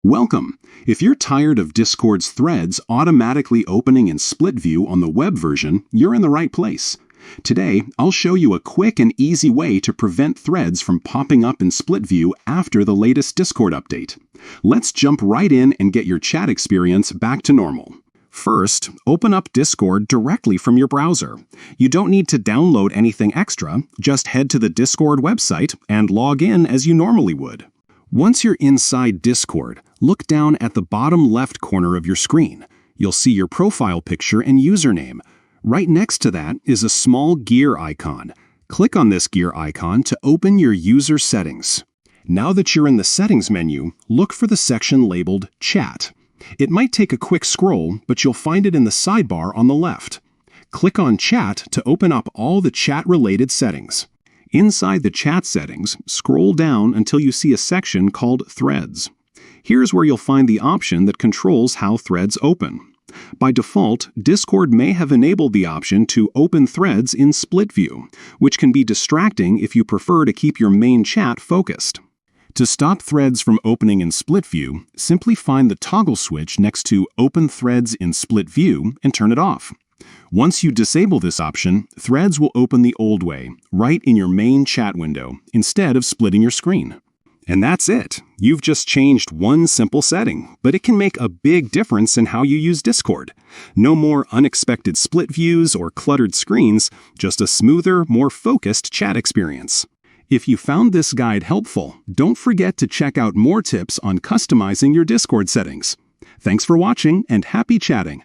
Welcome! If you're tired of Discord's threads automatically opening in split view on the web version, you're in the right place. Today, I'll show you a quick and easy way to prevent threads from popping up in split view after the latest Discord update. Let's jump right in and get your chat experience back to normal. First, open up Discord directly from your browser. You don't need to download anything extra, just head to the Discord website and log in as you normally would. Once you're inside Discord, look down at the bottom left corner of your screen. You'll see your profile picture and username. Right next to that is a small gear icon. Click on this gear icon to open your user settings. Now that you're in the settings menu, look for the section labeled Chat. It might take a quick scroll, but you'll find it in the sidebar on the left. Click on Chat to open up all the chat-related settings. Inside the chat settings, scroll down until you see a section called Threads. Here's where you'll find the option that controls how threads open. By default, Discord may have enabled the option to open threads in split view, which can be distracting if you prefer to keep your main chat focused. To stop threads from opening in split view, simply find the toggle switch next to Open Threads in Split View and turn it off. Once you disable this option, threads will open the old way, right in your main chat window, instead of splitting your screen. And that's it. You've just changed one simple setting, but it can make a big difference in how you use Discord. No more unexpected split views or cluttered screens, just a smoother, more focused chat experience. If you found this guide helpful, don't forget to check out more tips on customizing your Discord settings. Thanks for watching and happy chatting!